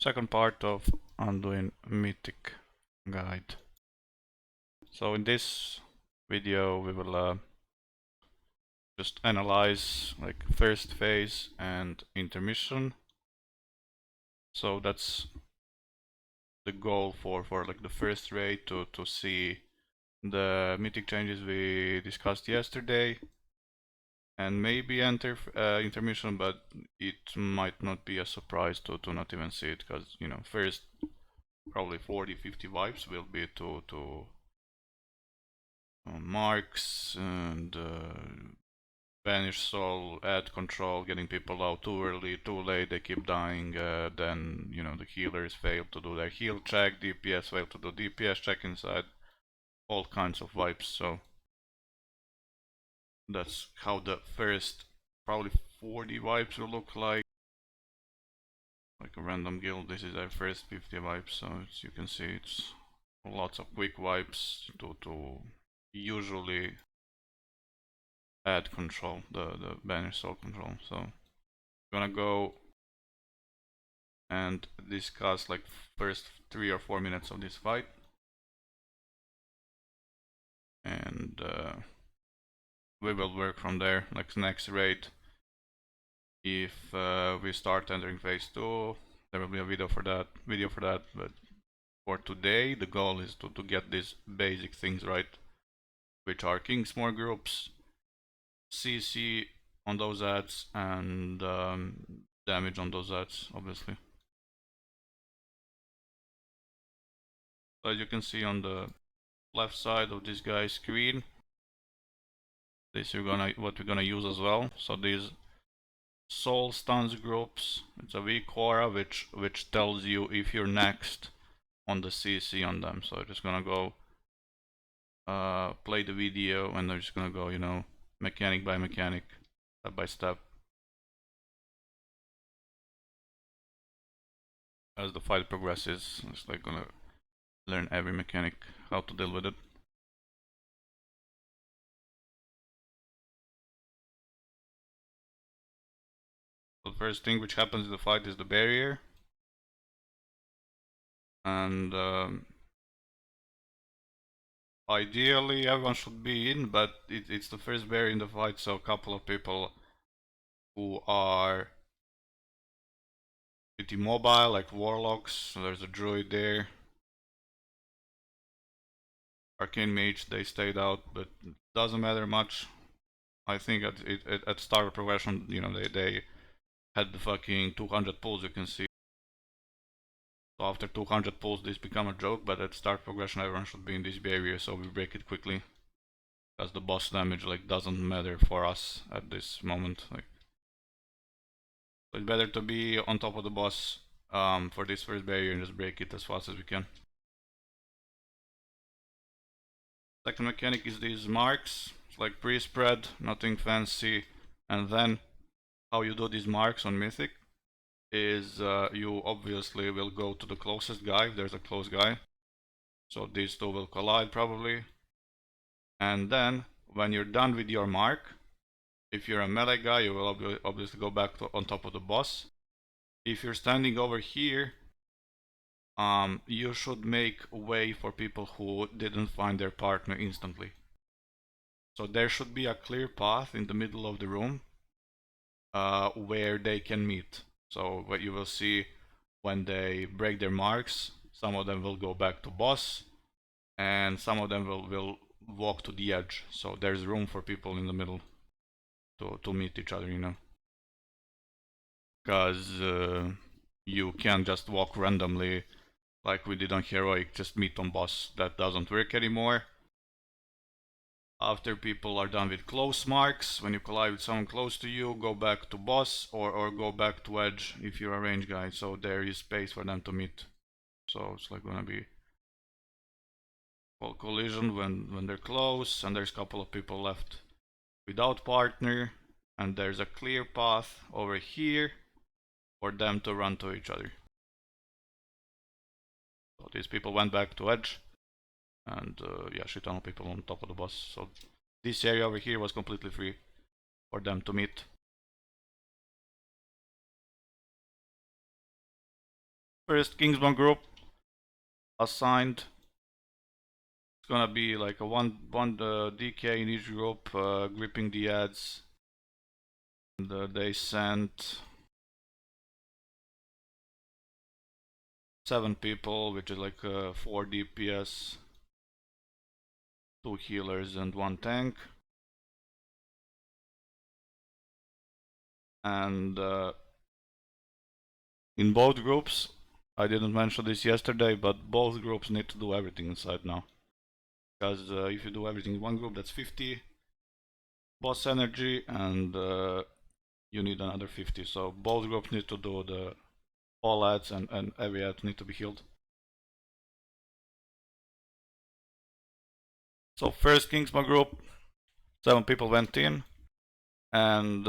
Second part of Anduin mythic guide. So in this video we will just analyze like first phase and intermission. So that's the goal for like the first raid to see the mythic changes we discussed yesterday and maybe enter intermission, but it might not be a surprise to not even see it, because you know, first probably 40-50 vibes will be to marks and banish soul, add control, getting people out too early, too late, they keep dying, then you know the healers fail to do their heal check, DPS fail to do DPS check inside, all kinds of vibes. So that's how the first probably 40 vibes will look like a random guild. This is our first 50 vibes, so as you can see it's lots of quick vibes to usually add control, the banish soul control. So I'm gonna go and discuss like first 3 or 4 minutes of this fight, and we will work from there. Like next raid, if we start entering phase 2, there will be a video for that. But for today, the goal is to get these basic things right, which are Kingsmore groups, CC on those ads, and damage on those ads, obviously. So as you can see on the left side of this guy's screen, this is what we're gonna use as well. So these soul stuns groups, it's a weak aura which tells you if you're next on the CC on them. So I'm just gonna go play the video, and I'm just gonna go, you know, mechanic by mechanic, step by step, as the fight progresses. It's like gonna learn every mechanic, how to deal with it. The first thing which happens in the fight is the barrier, and ideally everyone should be in, but it's the first barrier in the fight, so a couple of people who are pretty mobile, like warlocks, so there's a druid there, arcane mage, they stayed out, but it doesn't matter much. I think at start of progression, you know, they had the fucking 200 pulls, you can see. So after 200 pulls this become a joke, but at start progression everyone should be in this barrier, so we break it quickly, because the boss damage like doesn't matter for us at this moment. Like, so it's better to be on top of the boss for this first barrier and just break it as fast as we can. Second mechanic is these marks. It's like pre-spread, nothing fancy. And then how you do these marks on Mythic is you obviously will go to the closest guy if there's a close guy. So these two will collide probably. And then when you're done with your mark, if you're a melee guy, you will obviously go back on top of the boss. If you're standing over here, you should make way for people who didn't find their partner instantly. So there should be a clear path in the middle of the room where they can meet. So what you will see when they break their marks, some of them will go back to boss, and some of them will walk to the edge. So there's room for people in the middle to meet each other, you know. Because you can't just walk randomly like we did on Heroic, just meet on boss. That doesn't work anymore. After people are done with close marks, when you collide with someone close to you, go back to boss or go back to edge if you're a range guy, so there is space for them to meet. So it's like gonna be full collision when they're close, and there's a couple of people left without partner, and there's a clear path over here for them to run to each other. So these people went back to edge, and yeah, shit ton of people on top of the boss. So this area over here was completely free for them to meet. First Kingsman group assigned. It's gonna be like a one DK in each group, gripping the ads. And they sent 7 people, which is like 4 DPS, 2 healers and 1 tank. And in both groups, I didn't mention this yesterday, but both groups need to do everything inside now. Because if you do everything in one group, that's 50 boss energy, and you need another 50. So both groups need to do the all ads, and every ad need to be healed. So first Kingsman group, 7 people went in, and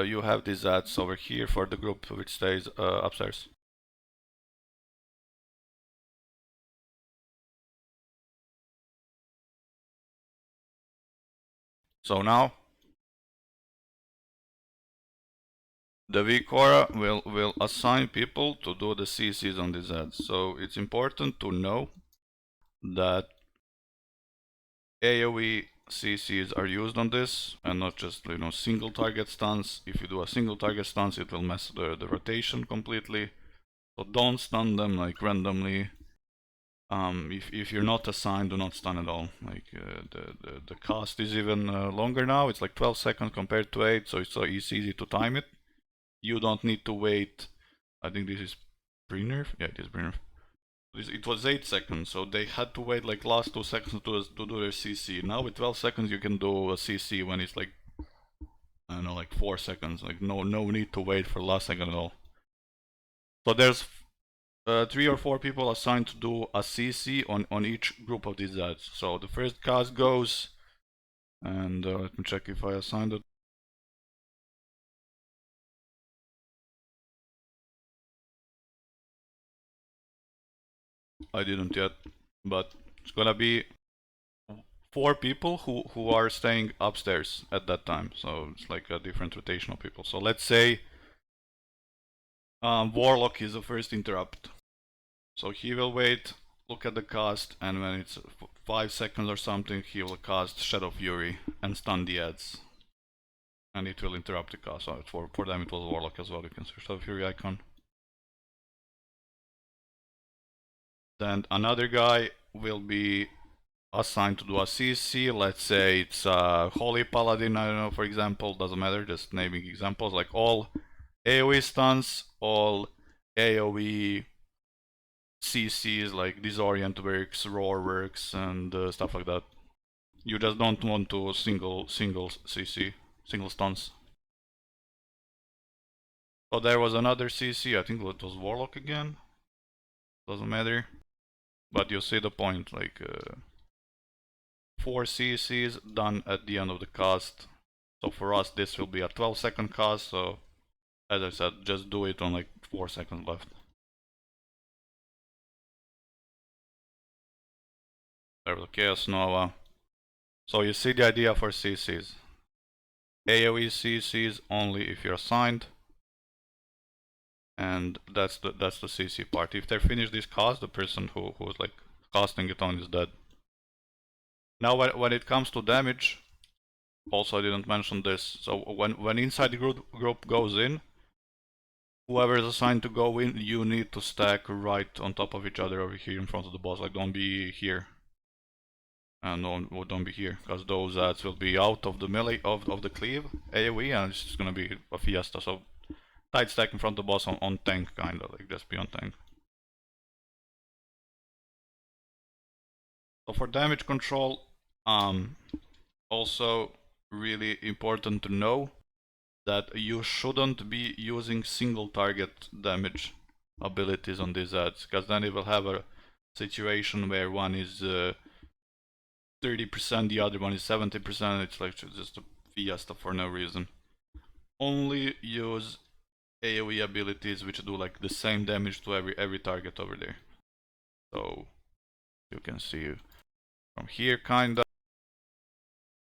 you have these ads over here for the group which stays upstairs. So now the VCora will assign people to do the CCs on these ads. So it's important to know that AoE CCs are used on this, and not just, you know, single target stuns. If you do a single target stuns, it will mess the rotation completely. So don't stun them like randomly. If you're not assigned, do not stun at all. Like the cost is even longer now. It's like 12 seconds compared to 8, so it's easy to time it. You don't need to wait. I think this is pre-nerf. Yeah, it is pre-nerf. It was 8 seconds, so they had to wait like last 2 seconds to do their CC. Now with 12 seconds you can do a CC when it's like, I don't know, like 4 seconds. Like no need to wait for the last second at all. So there's 3 or 4 people assigned to do a CC on each group of these ads. So the first cast goes, and let me check if I assigned it. I didn't yet, but it's gonna be 4 people who are staying upstairs at that time. So it's like a different rotational people. So let's say Warlock is the first interrupt. So he will wait, look at the cast, and when it's 5 seconds or something, he will cast Shadow Fury and stun the ads. And it will interrupt the cast. So for them it was Warlock as well. You can see Shadow Fury icon. Then another guy will be assigned to do a CC. Let's say it's Holy Paladin, I don't know, for example, doesn't matter, just naming examples, like all AoE stuns, all AoE CCs like Disorient works, Roar works, and stuff like that. You just don't want to single CC, single stuns. So there was another CC, I think it was Warlock again, doesn't matter. But you see the point, like 4 CCs done at the end of the cast. So for us this will be a 12-second cast, so as I said, just do it on like 4 seconds left. There was a Chaos Nova. So you see the idea for CCs. AoE CCs only if you're assigned. And that's the CC part. If they finish this cast, the person who's like casting it on is dead. Now when it comes to damage, also I didn't mention this. So when inside the group goes in, whoever is assigned to go in, you need to stack right on top of each other over here in front of the boss. Like don't be here. And no, don't be here, because those ads will be out of the melee of the cleave AoE, and it's just gonna be a fiesta. So tight stack in front of the boss on tank, kinda, like just be on tank. So for damage control, also really important to know that you shouldn't be using single target damage abilities on these ads, because then it will have a situation where one is 30%, the other one is 70%. It's like just a fiesta for no reason. Only use AoE abilities which do like the same damage to every target over there. So you can see from here kinda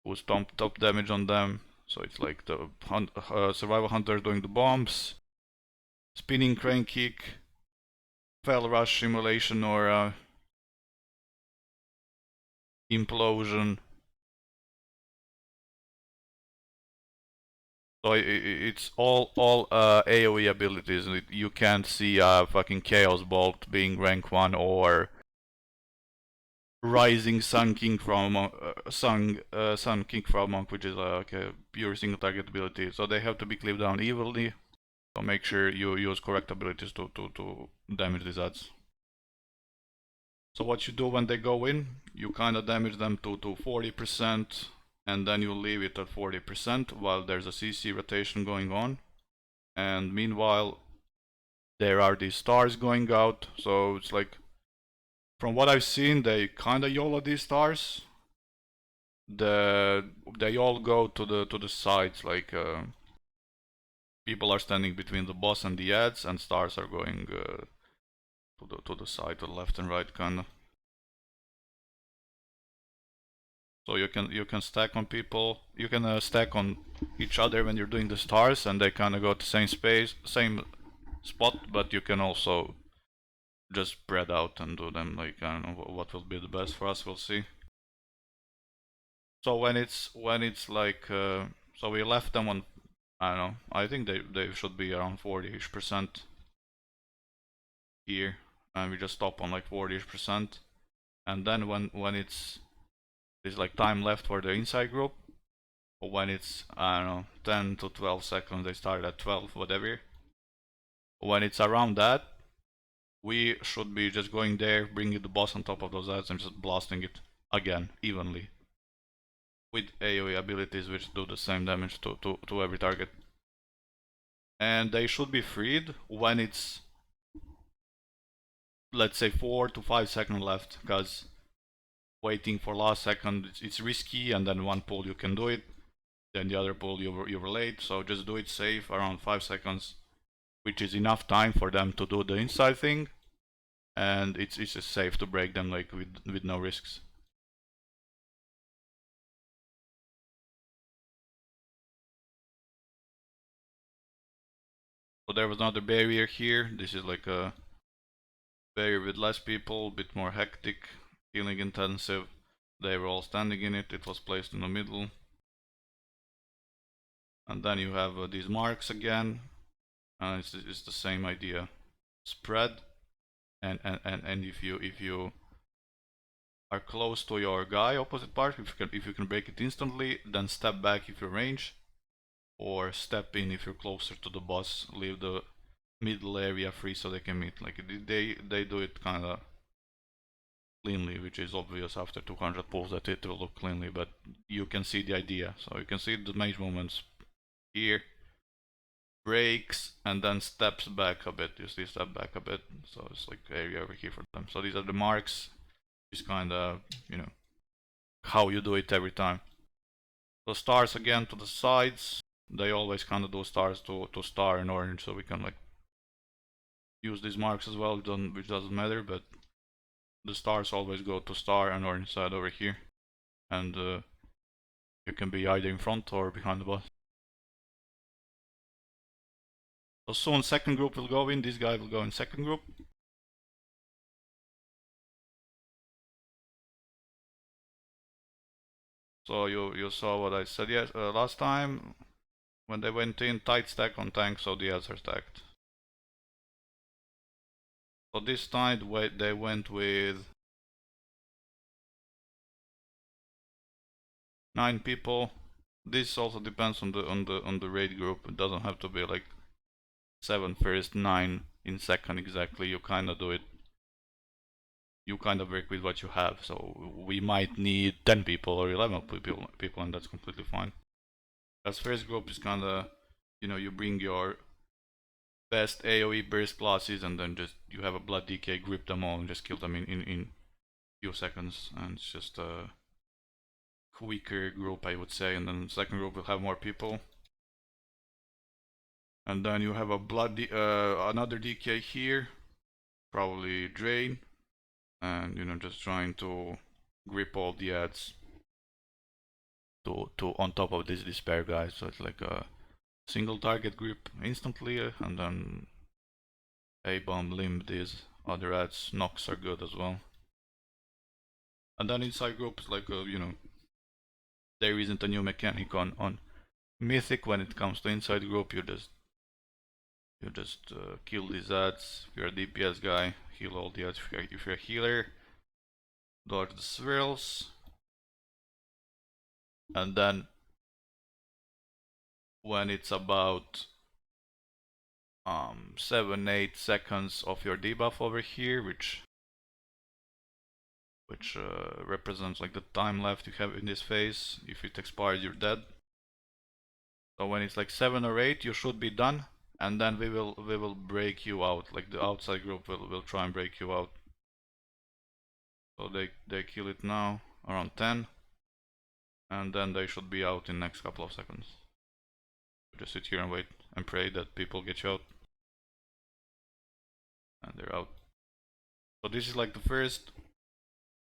who's top damage on them. So it's like the survival hunter doing the bombs, spinning crane kick, fell rush simulation or implosion. So it's all AoE abilities. You can't see a fucking Chaos Bolt being rank 1 or Rising Sun King from Sun King from Monk, which is like a pure single target ability. So they have to be clipped down evenly. So make sure you use correct abilities to damage these ads. So what you do when they go in, you kind of damage them to 40%, and then you leave it at 40% while there's a CC rotation going on. And meanwhile, there are these stars going out. So it's like, from what I've seen, they kind of YOLO these stars. They all go to the sides, like people are standing between the boss and the ads, and stars are going to the side, to the left and right, kind of. So you can stack on people. You can stack on each other when you're doing the stars, and they kind of go to same space, same spot. But you can also just spread out and do them, like, I don't know what will be the best for us. We'll see. So when it's like so we left them on, I don't know, I think they should be around 40-ish% here, and we just stop on like 40-ish%, and then when it's like time left for the inside group, or when it's, I don't know, 10 to 12 seconds, they start at 12, whatever. When it's around that, we should be just going there, bringing the boss on top of those ads and just blasting it again, evenly, with AoE abilities which do the same damage to every target. And they should be freed when it's, let's say, 4 to 5 seconds left, because waiting for last second, it's risky, and then one pull you can do it, then the other pull you're late. So just do it safe around 5 seconds, which is enough time for them to do the inside thing, and it's just safe to break them, like, with no risks. So there was another barrier here. This is like a barrier with less people, a bit more hectic, healing intensive. They were all standing in it. It was placed in the middle. And then you have these marks again. It's the same idea. Spread, and if you are close to your guy opposite part, if you can break it instantly, then step back if you range, or step in if you're closer to the boss. Leave the middle area free so they can meet. Like, they do it kind of cleanly, which is obvious after 200 pulls that it will look cleanly, but you can see the idea. So you can see the mage movements here, breaks, and then steps back a bit. You see, step back a bit, so it's like area over here for them. So these are the marks. It's kind of, you know, how you do it every time. So stars again to the sides. They always kind of do stars to star and orange, so we can, like, use these marks as well, which doesn't matter, but the stars always go to star and orange side over here, and you can be either in front or behind the boss. So soon second group will go in. This guy will go in second group. So you saw what I said, yes, last time when they went in, tight stack on tank, so the ads are stacked. So this time they went with 9 people. This also depends on the raid group. It doesn't have to be like 7 first, 9 in second exactly. You kind of do it. You kind of work with what you have. So we might need 10 people or 11 people, and that's completely fine. As first group is kind of, you know, you bring your best AoE burst classes, and then just you have a blood DK, grip them all, and just kill them in few seconds, and it's just a quicker group, I would say. And then the second group will have more people, and then you have a another DK here, probably drain, and, you know, just trying to grip all the ads to on top of this despair guy. So it's like a single target grip instantly, and then A-bomb limb this other ads. Knocks are good as well. And then inside groups, like you know, there isn't a new mechanic on mythic when it comes to inside group. You just kill these ads. If you're a DPS guy, heal all the ads. If you're a healer, dodge the swirls. And then when it's about 7-8 seconds of your debuff over here, which represents like the time left you have in this phase. If it expires, you're dead. So when it's like 7 or 8, you should be done, and then we will break you out. Like the outside group will try and break you out. So they kill it now around 10, and then they should be out in next couple of seconds. Just sit here and wait and pray that people get you out, and they're out. So this is like the first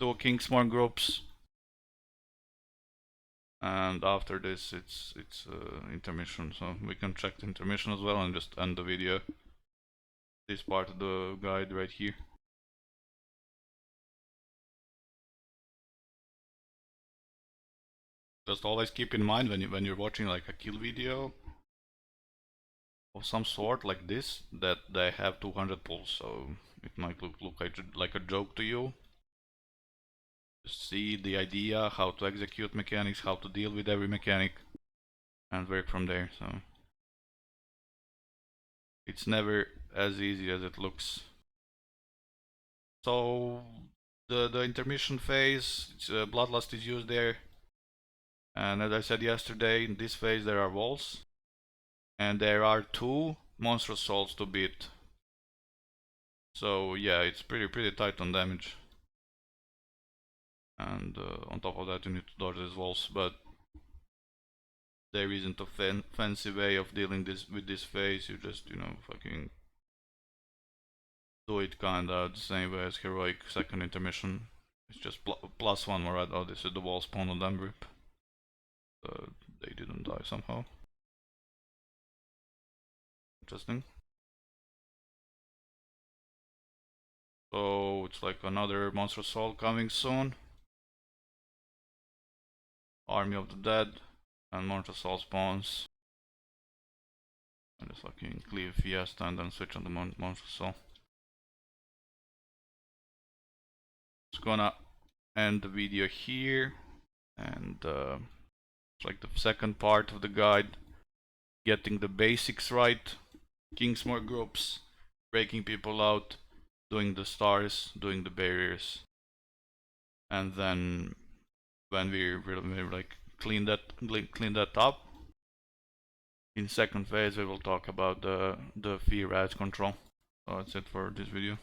2 Kingsmore groups, and after this it's intermission. So we can check the intermission as well and just end the video. This part of the guide right here. Just always keep in mind when you're watching like a kill video of some sort like this, that they have 200 pulls, so it might look like a joke to you. Just see the idea, how to execute mechanics, how to deal with every mechanic, and work from there. So it's never as easy as it looks. So the intermission phase, Bloodlust is used there, and as I said yesterday, in this phase there are walls, and there are 2 monstrous souls to beat. So yeah, it's pretty tight on damage, and on top of that you need to dodge these walls, but there isn't a fancy way of dealing with this phase. You just, you know, fucking do it kinda the same way as heroic second intermission. It's just +1 more. Oh, this is the wall spawn on them group. They didn't die somehow. Interesting. So it's like another monster soul coming soon. Army of the Dead and monster soul spawns. And just fucking cleave Fiesta and then switch on the monster soul. Just gonna end the video here, and it's like the second part of the guide, getting the basics right, Kingsmore groups, breaking people out, doing the stars, doing the barriers, and then when we like clean that up, in second phase we will talk about the fear ads control. So that's it for this video.